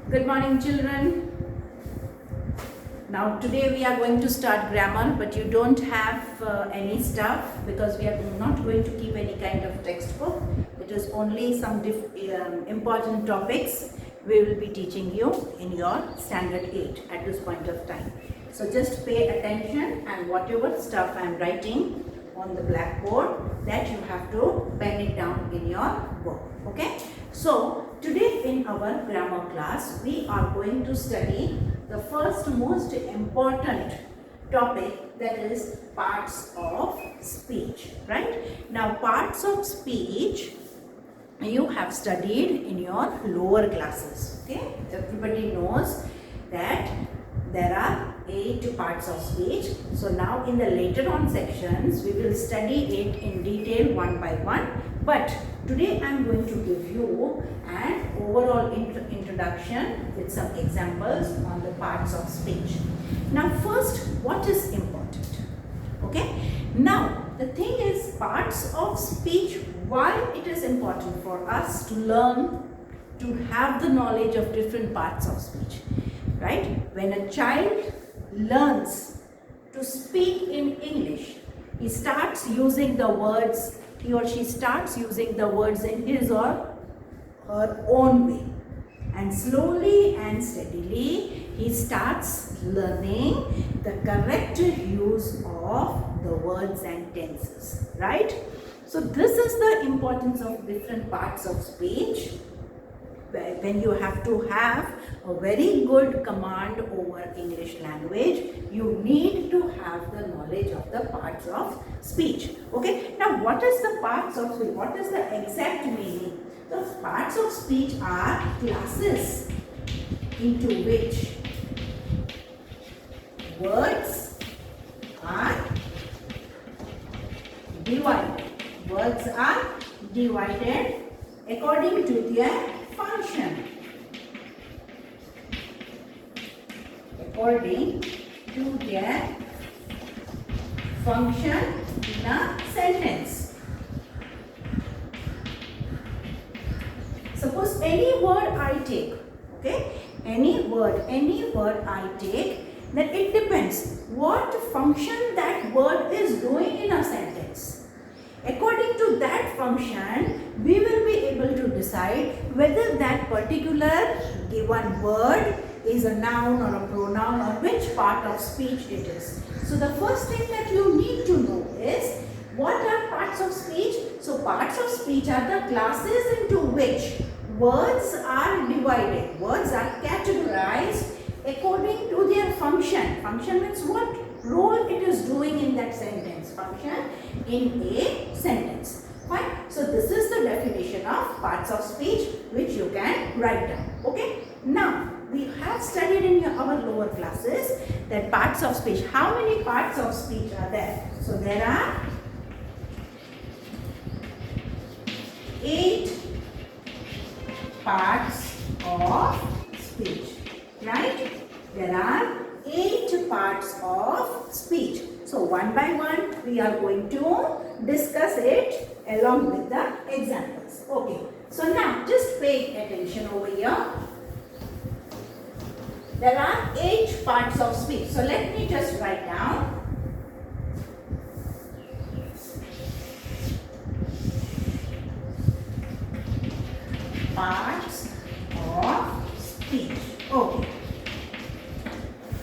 Good morning, children. Now today we are going to start grammar, but you don't have any stuff because we are not going to keep any kind of textbook. It is only some important topics we will be teaching you in your standard 8 at this point of time. So just pay attention, and whatever stuff I am writing on the blackboard, that you have to pen it down in your book. Okay? So today in our grammar class we are going to study the first most important topic, that is parts of speech, right? Now parts of speech you have studied in your lower classes. Okay, everybody knows that there are 8 parts of speech. So now in the later on sections we will study it in detail one by one, but today I am going to give you an overall introduction with some examples on the parts of speech. Now first, what is important? Okay, now the thing is, parts of speech, why it is important for us to learn, to have the knowledge of different parts of speech, right? When a child learns to speak in English, he starts using the words, he or she starts using the words in his or her own way, and slowly and steadily he starts learning the correct use of the words and tenses, right? So this is the importance of different parts of speech. When you have to have a very good command over English language, you need to have the knowledge of the parts of speech. Okay, now what is the parts of speech? What is the exact meaning? The parts of speech are classes into which words are divided. Words are divided according to their function. According to their function in a sentence. Suppose any word I take, okay, any word I take, then it depends what function that word is doing in a sentence. According to that function, we will be able to decide whether that particular given word is a noun or a pronoun, or which part of speech it is. So the first thing that you need to know is, what are parts of speech? So parts of speech are the classes into which words are divided. Words are categorized according to their function. Function means what role it is doing in that sentence. Function in a sentence. Fine. So this is the definition of parts of speech which you can write down. Okay. Now we have studied in our lower classes that parts of speech. How many parts of speech are there? So there are 8 parts of speech, right? There are 8 parts of speech. So one by one we are going to discuss it along with the examples. Okay. So now just pay attention over here. There are 8 parts of speech. So let me just write down. Parts of speech. Okay.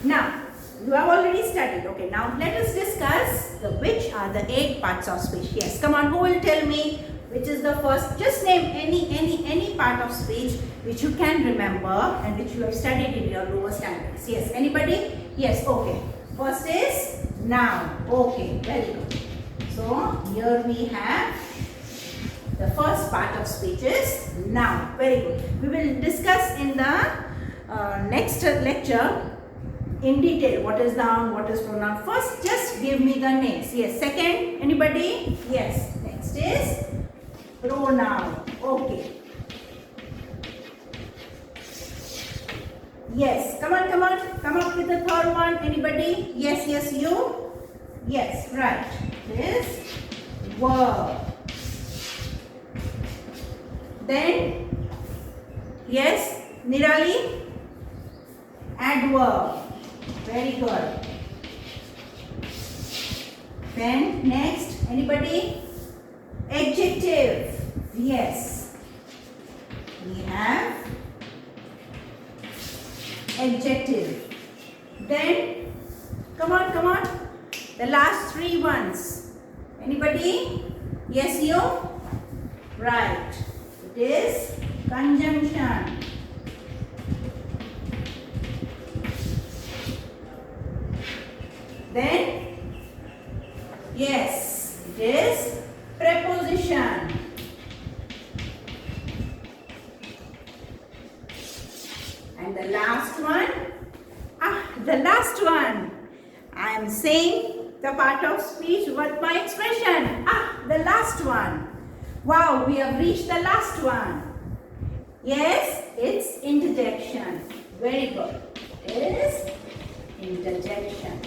Now, you have already studied. Okay, now let us discuss which are the 8 parts of speech. Yes, come on, who will tell me which is the first? Just name any part of speech which you can remember and which you have studied in your lower standards. Yes, anybody? Yes, okay. First is noun. Okay, very good. So, here we have the first part of speech is noun. Very good. We will discuss in the next lecture in detail what is noun, what is pronoun. First, just give me the names. Yes. Second, anybody? Yes. Next is pronoun. Okay. Yes. Come on. Come up with the third one. Anybody? Yes, you. Yes, right. This verb. Then, yes, Nirali, adverb. Very good. Then next, anybody? Adjective. Yes. We have adjective. Then, come on. The last three ones. Anybody? Yes, you? Right. It is conjunction. Then, yes, it is preposition. And the last one, I am saying the part of speech with my expression. The last one. Wow, we have reached the last one. Yes, it's interjection. Very good. It is interjection.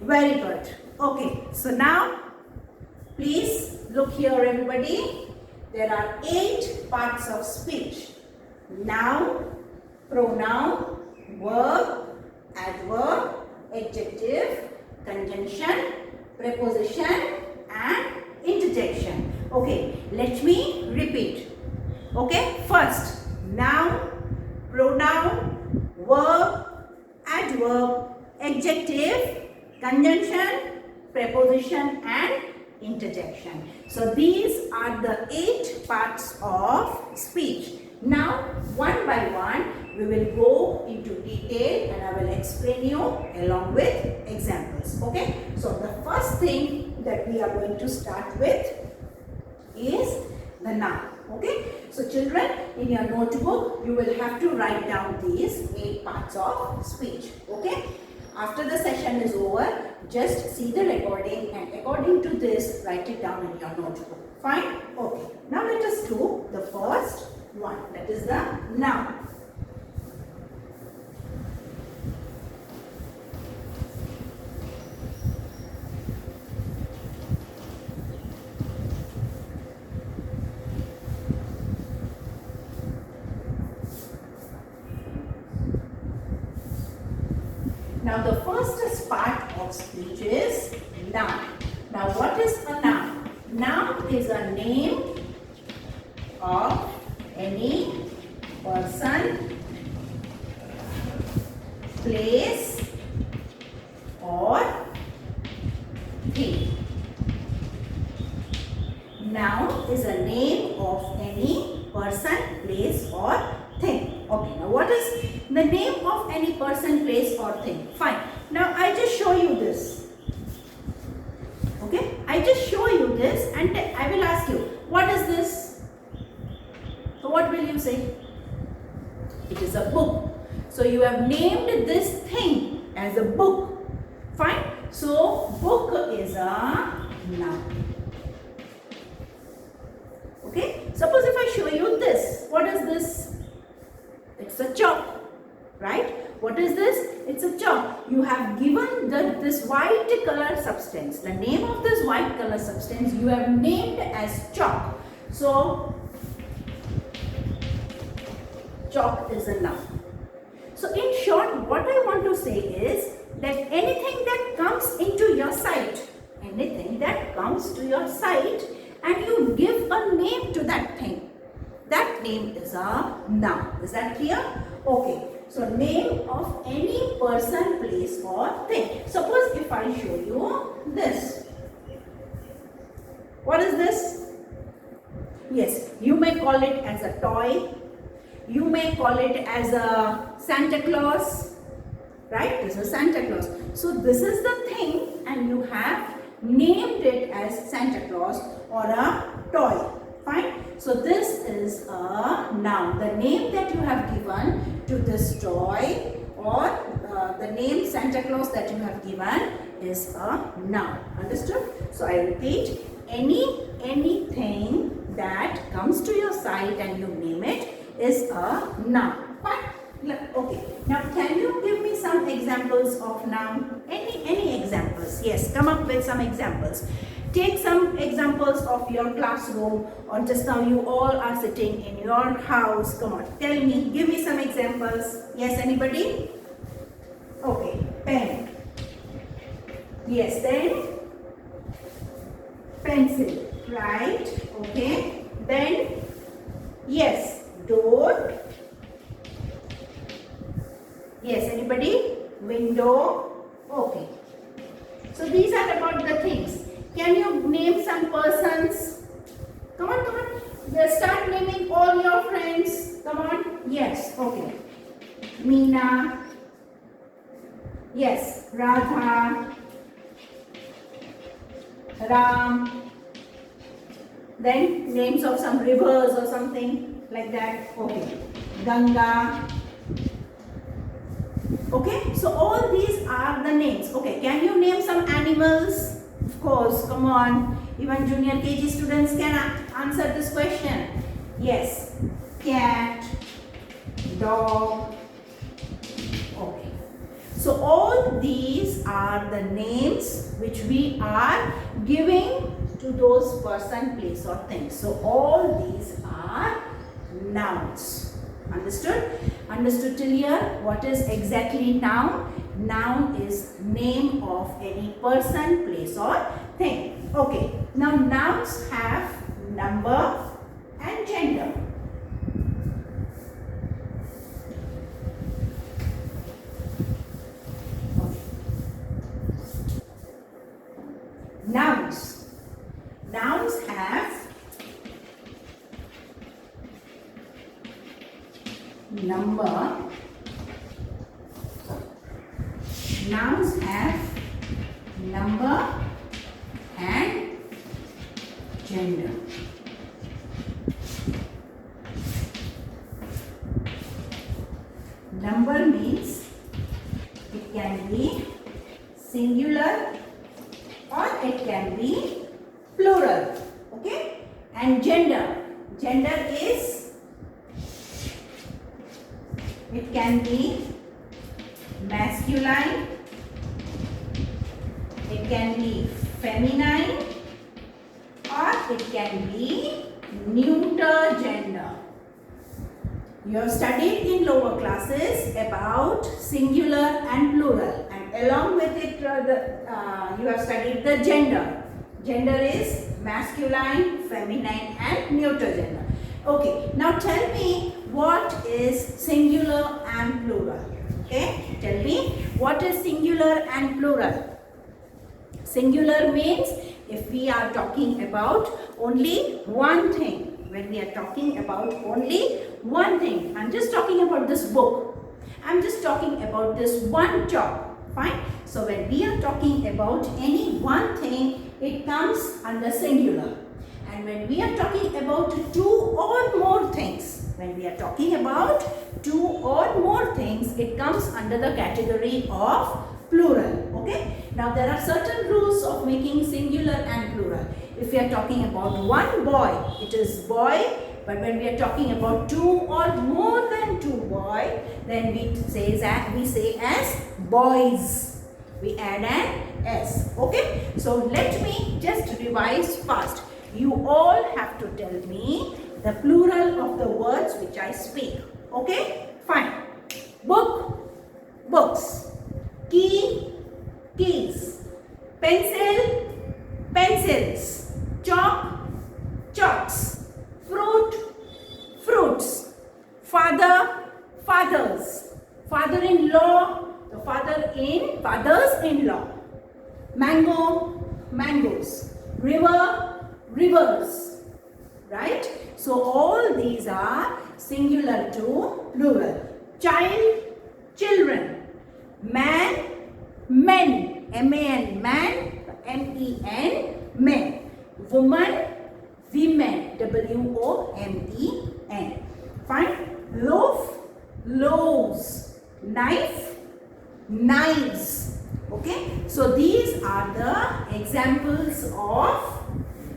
Very good. Okay, so now please look here, everybody. There are 8 parts of speech: noun, pronoun, verb, adverb, adjective, conjunction, preposition and interjection. Okay, let me repeat. Okay, first, noun, pronoun, verb, adverb, adjective, conjunction, preposition and interjection. So these are the 8 parts of speech. Now one by one we will go into detail and I will explain you along with examples. Okay, so the first thing that we are going to start with is the noun. Okay, so children, in your notebook you will have to write down these 8 parts of speech. Okay, after the session is over, just see the recording and according to this, write it down in your notebook. Fine? Okay. Now let us do the first one, that is the noun. Now the first part of speech is noun. Now what is a noun? Noun is a name of any person, place or thing. Noun is a name of any person, place or thing. Okay, now what is the name of any person, place or thing? Fine. Now I just show you this. Okay, I just show you this and I will ask you, what is this? So what will you say? It is a book. So you have named this thing as a book. Fine. So book is a noun. Okay. Suppose if I show you this, what is this? It's a chalk. Right? What is this? It's a chalk. You have given this white color substance. The name of this white color substance you have named as chalk. So, chalk is a noun. So, in short, what I want to say is that anything that comes into your sight, and you give a name to that thing, that name is a noun. Is that clear? Okay. So, name of any person, place or thing. Suppose if I show you this. What is this? Yes, you may call it as a toy. You may call it as a Santa Claus. Right? This is Santa Claus. So, this is the thing and you have named it as Santa Claus or a toy. Fine. So this is a noun. The name that you have given to this toy or the name Santa Claus that you have given is a noun. Understood? So I repeat, anything that comes to your sight and you name it is a noun. Fine. Okay. Now can you give me some examples of noun? Any examples? Yes, come up with some examples. Take some examples of your classroom, or just now you all are sitting in your house. Come on, tell me, give me some examples. Yes, anybody? Okay, pen. Yes, then pencil, right? Okay, then yes, door. Yes, anybody? Window. Okay. So these are about the things. Can you name some persons? Come on, come on. Just start naming all your friends. Come on. Yes, okay. Meena. Yes, Radha. Ram. Then names of some rivers or something like that. Okay. Ganga. Okay, so all these are the names. Okay, can you name some animals? Of course, come on. Even junior KG students can answer this question. Yes, cat, dog. Okay, so all these are the names which we are giving to those person, place or things. So all these are nouns. Understood? Understood till here? What is exactly noun? Noun is name of any person, place or thing. Okay. Now nouns have number and gender. Okay. Nouns. Nouns have number. Nouns have number and gender. Number means it can be singular or it can be plural. Okay? And gender. Gender is, it can be masculine, it can be feminine, or it can be neuter gender. You have studied in lower classes about singular and plural, and along with it you have studied the gender. Gender is masculine, feminine and neuter gender. Okay, now tell me what is singular and plural. Okay, tell me what is singular and plural. Singular means if we are talking about only one thing. When we are talking about only one thing. I'm just talking about this book. I'm just talking about this one job. Fine. So when we are talking about any one thing, it comes under singular. And when we are talking about two or more things, when we are talking about two or more things, it comes under the category of plural. Okay. Now there are certain rules of making singular and plural. If we are talking about one boy, it is boy. But when we are talking about two or more than two boy, then we say as boys. We add an S. Okay. So let me just revise fast. You all have to tell me the plural of the words which I speak. Okay? Fine. Book, books. Key, keys. Pencil, pencils. Chalk, chalks. Fruit, fruits. Father, fathers. Father-in-law, the fathers-in-law. Mango, mangoes. River, rivers. Right? So all these are singular to plural. Child, children. Man, men. M-A-N, man. M-E-N, men. Woman, women. W-O-M-E-N. Fine. Loaf, loaves. Knife, knives. Okay. So these are the examples of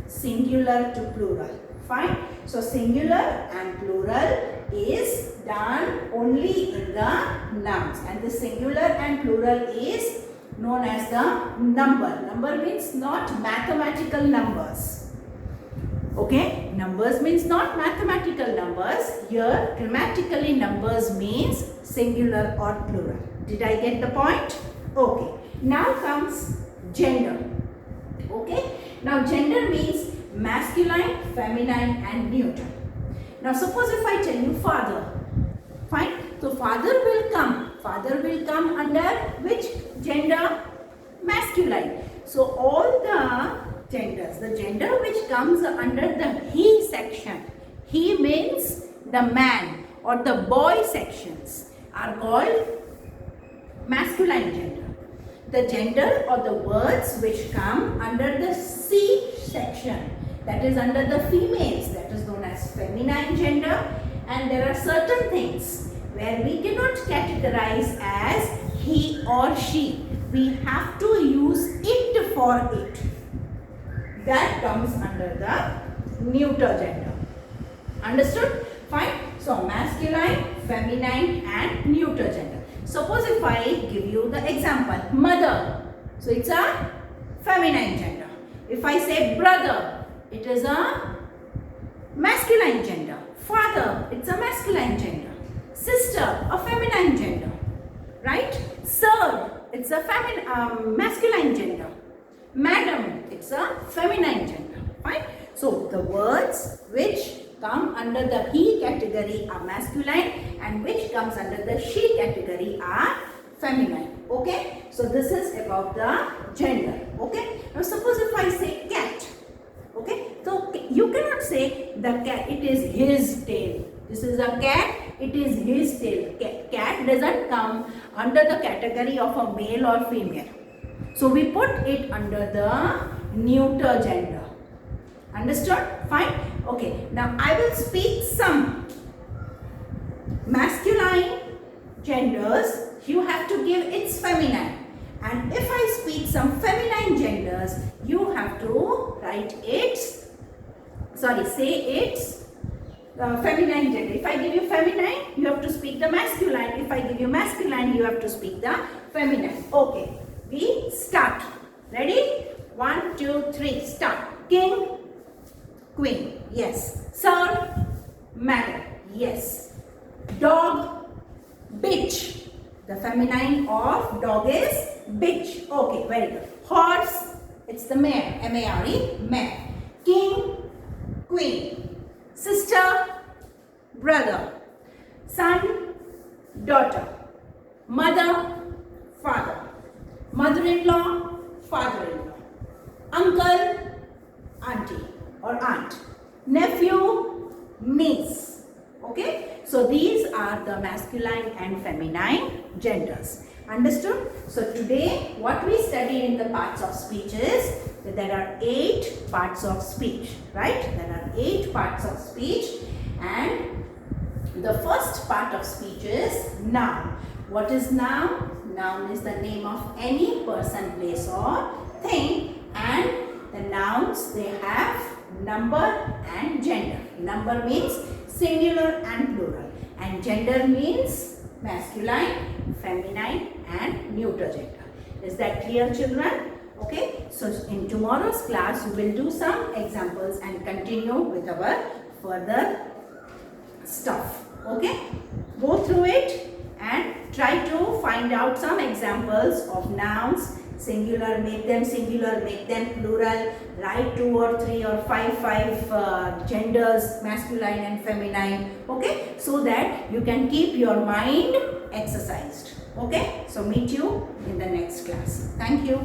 singular to plural. Fine. So singular and plural is done only in the nouns, and the singular and plural is known as the number. Number means not mathematical numbers. Okay, numbers means not mathematical numbers. Here, grammatically numbers means singular or plural. Did I get the point? Okay, now comes gender. Okay, now gender means masculine, feminine and neuter. Now suppose if I tell you father, fine. So father will come. Father will come under which gender? Masculine. So all the genders, the gender which comes under the he section, he means the man or the boy sections are called masculine gender. The gender or the words which come under the C section, that is under the females, that is known as feminine gender. And there are certain things where we cannot categorize as he or she. We have to use it for it. That comes under the neuter gender. Understood? Fine. So masculine, feminine and neuter gender. Suppose if I give you the example, mother. So it's a feminine gender. If I say brother, it is a masculine gender. Father, it's a masculine gender. Sister, a feminine gender. Right? Sir, it's a masculine gender. Madam, it's a feminine gender. Fine? So the words which come under the he category are masculine and which comes under the she category are feminine. Okay? So this is about the gender. Okay? Now suppose if I say cat. Okay? So you cannot say the cat, it is his tail. This is a cat, it is his tail. Cat doesn't come under the category of a male or female. So we put it under the neuter gender. Understood? Fine? Okay. Now I will speak some masculine genders. You have to give its feminine. And if I speak some feminine genders, you have to write its, say its feminine gender. If I give you feminine, you have to speak the masculine. If I give you masculine, you have to speak the feminine. Okay. We start. Ready? 1, 2, 3. Start. King, queen. Yes. Sir, madam. Yes. Dog, bitch. The feminine of dog is bitch. Okay, very good. Horse, it's the mare. M-A-R-E, mare. King, queen. Sister, brother. Son, daughter. Mother, father. Mother-in-law, father-in-law. Uncle, auntie or aunt. Nephew, niece. Okay? So these are the masculine and feminine genders. Understood? So today what we studied in the parts of speech is that there are 8 parts of speech. Right? There are 8 parts of speech, and the first part of speech is noun. What is noun? Noun is the name of any person, place or thing, and the nouns, they have number and gender. Number means singular and plural, and gender means masculine, feminine and neuter gender. Is that clear, children? Okay, so in tomorrow's class we will do some examples and continue with our further stuff. Okay, go through it and try to find out some examples of nouns. Singular, make them singular, make them plural. Write 2 or 3 or 5 genders, masculine and feminine. Okay, so that you can keep your mind exercised. Okay, so meet you in the next class. Thank you.